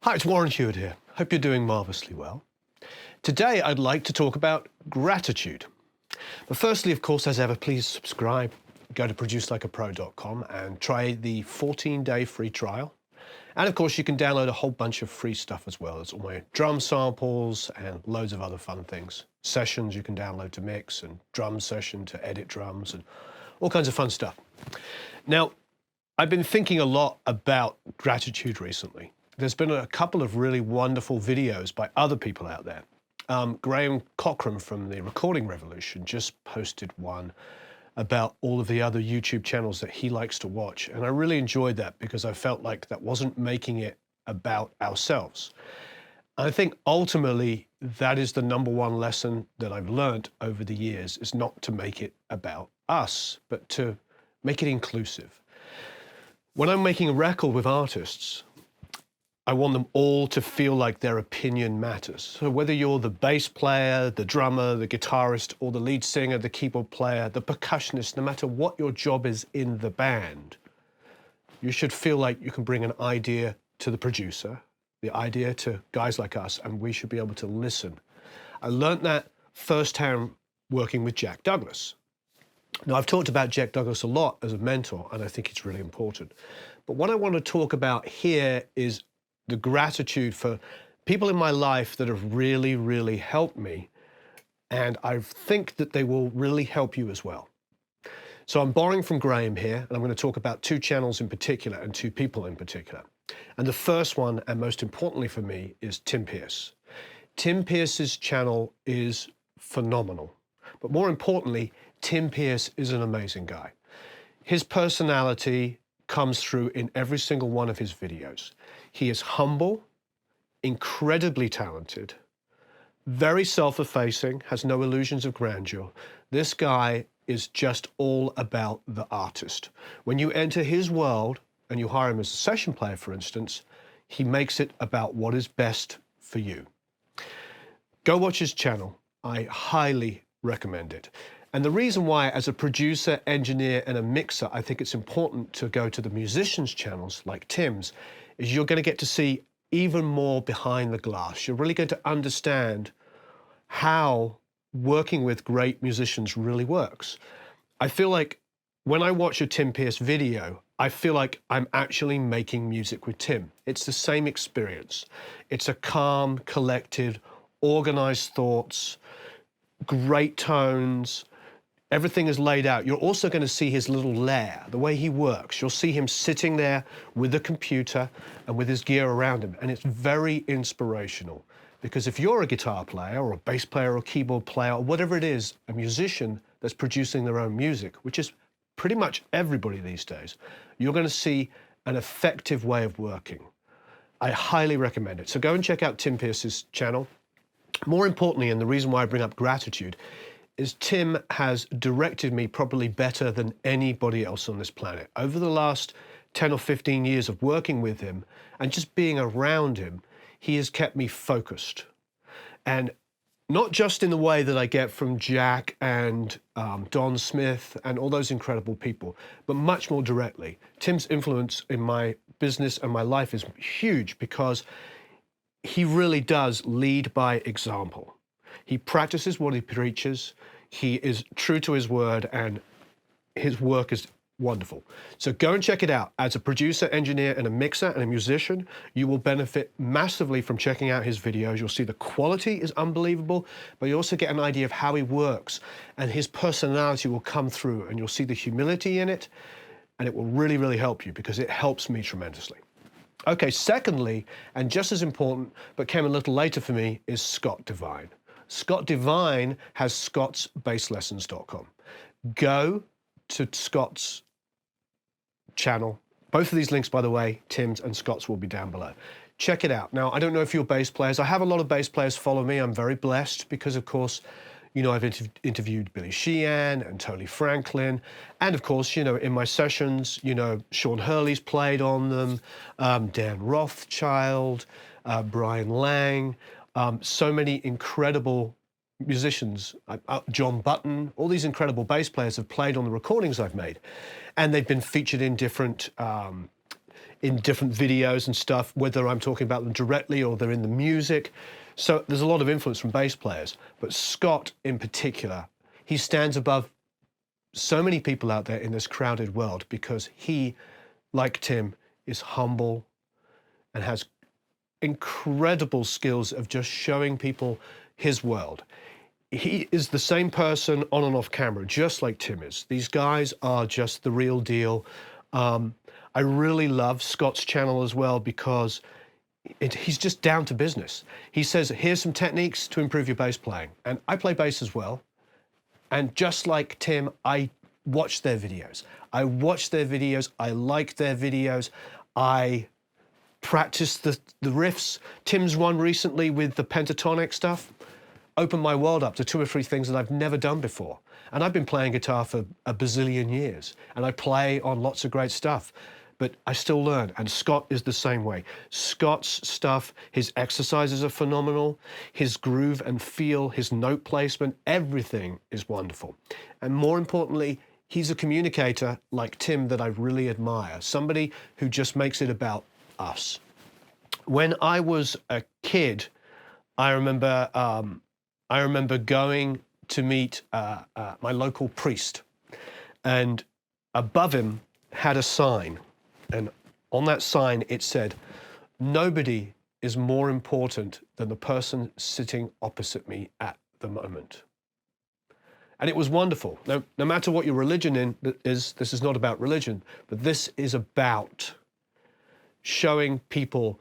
Hi, it's Warren Huart here. Hope you're doing marvelously well. Today, I'd like to talk about gratitude. But firstly, of course, as ever, please subscribe. Go to producelikeapro.com and try the 14-day free trial. And of course, you can download a whole bunch of free stuff as well. There's all my drum samples and loads of other fun things. Sessions you can download to mix, and drum session to edit drums, and all kinds of fun stuff. Now, I've been thinking a lot about gratitude recently. There's been a couple of really wonderful videos by other people out there. Graham Cochran from the Recording Revolution just posted one about all of the other YouTube channels that he likes to watch. And I really enjoyed that because I felt like that wasn't making it about ourselves. I think ultimately that is the number one lesson that I've learned over the years, is not to make it about us, but to make it inclusive. When I'm making a record with artists, I want them all to feel like their opinion matters. So whether you're the bass player, the drummer, the guitarist, or the lead singer, the keyboard player, the percussionist, no matter what your job is in the band, you should feel like you can bring an idea to the producer, the idea to guys like us, and we should be able to listen. I learned that firsthand working with Jack Douglas. Now, I've talked about Jack Douglas a lot as a mentor, and I think it's really important. But what I want to talk about here is the gratitude for people in my life that have really, really helped me. And I think that they will really help you as well. So I'm borrowing from Graham here, and I'm going to talk about two channels in particular and two people in particular. And the first one, and most importantly for me, is Tim Pierce. Tim Pierce's channel is phenomenal. But more importantly, Tim Pierce is an amazing guy. His personality comes through in every single one of his videos. He is humble, incredibly talented, very self-effacing, has no illusions of grandeur. This guy is just all about the artist. When you enter his world and you hire him as a session player, for instance, he makes it about what is best for you. Go watch his channel. I highly recommend it. And the reason why, as a producer, engineer, and a mixer, I think it's important to go to the musicians' channels like Tim's, is you're going to get to see even more behind the glass. You're really going to understand how working with great musicians really works. I feel like when I watch a Tim Pierce video, I feel like I'm actually making music with Tim. It's the same experience. It's a calm, collected, organized thoughts, great tones. Everything is laid out. You're also going to see his little lair, the way he works. You'll see him sitting there with a computer and with his gear around him. And it's very inspirational, because if you're a guitar player or a bass player or a keyboard player or whatever it is, a musician that's producing their own music, which is pretty much everybody these days, you're going to see an effective way of working. I highly recommend it. So go and check out Tim Pierce's channel. More importantly, and the reason why I bring up gratitude, is Tim has directed me probably better than anybody else on this planet. Over the last 10 or 15 years of working with him and just being around him, he has kept me focused. And not just in the way that I get from Jack and Don Smith and all those incredible people, but much more directly. Tim's influence in my business and my life is huge, because he really does lead by example. He practices what he preaches. He is true to his word, and his work is wonderful. So go and check it out. As a producer, engineer, and a mixer and a musician, you will benefit massively from checking out his videos. You'll see the quality is unbelievable, but you also get an idea of how he works, and his personality will come through, and you'll see the humility in it, and it will really, really help you, because it helps me tremendously. Okay, secondly, and just as important, but came a little later for me, is Scott Devine. Scott Devine has scottsbasslessons.com. Go to Scott's channel. Both of these links, by the way, Tim's and Scott's, will be down below. Check it out. Now, I don't know if you're bass players. I have a lot of bass players follow me. I'm very blessed because, of course, you know, I've interviewed Billy Sheehan and Tony Franklin. And of course, you know, in my sessions, you know, Sean Hurley's played on them, Dan Rothschild, Brian Lang, so many incredible musicians, John Button, all these incredible bass players have played on the recordings I've made. And they've been featured in different in different videos and stuff, whether I'm talking about them directly or they're in the music. So there's a lot of influence from bass players, but Scott in particular, he stands above so many people out there in this crowded world because he, like Tim, is humble and has incredible skills of just showing people his world. He is the same person on and off camera, just like Tim is. These guys are just the real deal. I really love Scott's channel as well because he's just down to business. He says, here's some techniques to improve your bass playing. And I play bass as well. And just like Tim, I watch their videos. I like their videos. I practice the riffs. Tim's one recently with the pentatonic stuff opened my world up to 2 or 3 things that I've never done before. And I've been playing guitar for a bazillion years, and I play on lots of great stuff, but I still learn, and Scott is the same way. Scott's stuff, his exercises are phenomenal, his groove and feel, his note placement, everything is wonderful. And more importantly, he's a communicator like Tim that I really admire, somebody who just makes it about us. When I was a kid, I remember going to meet my local priest, and above him had a sign, and on that sign it said, "Nobody is more important than the person sitting opposite me at the moment." And it was wonderful. No matter what your religion is, this is not about religion, but this is about showing people.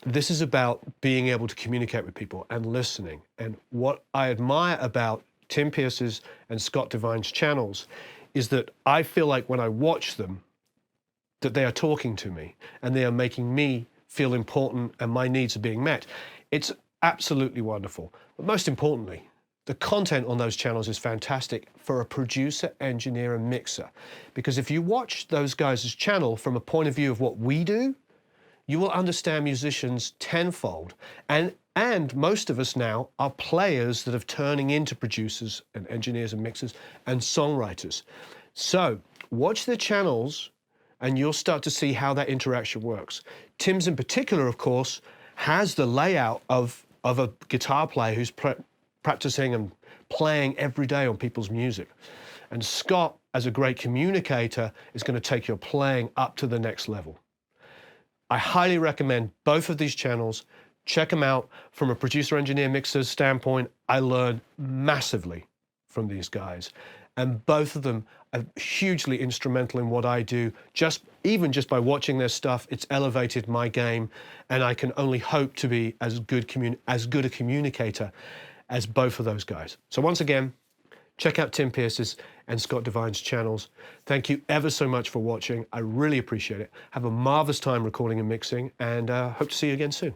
This is about being able to communicate with people and listening. And what I admire about Tim Pierce's and Scott Devine's channels is that I feel like when I watch them, that they are talking to me and they are making me feel important and my needs are being met. It's absolutely wonderful. But most importantly, the content on those channels is fantastic for a producer, engineer, and mixer. Because if you watch those guys' channel from a point of view of what we do, you will understand musicians tenfold. And most of us now are players that are turning into producers and engineers and mixers and songwriters. So watch their channels and you'll start to see how that interaction works. Tim's in particular, of course, has the layout of a guitar player who's practicing and playing every day on people's music. And Scott, as a great communicator, is going to take your playing up to the next level. I highly recommend both of these channels. Check them out. From a producer, engineer, mixer standpoint, I learn massively from these guys. And both of them are hugely instrumental in what I do. Even just by watching their stuff, it's elevated my game, and I can only hope to be as good a communicator as both of those guys. So once again, check out Tim Pierce's and Scott Devine's channels. Thank you ever so much for watching. I really appreciate it. Have a marvelous time recording and mixing, and hope to see you again soon.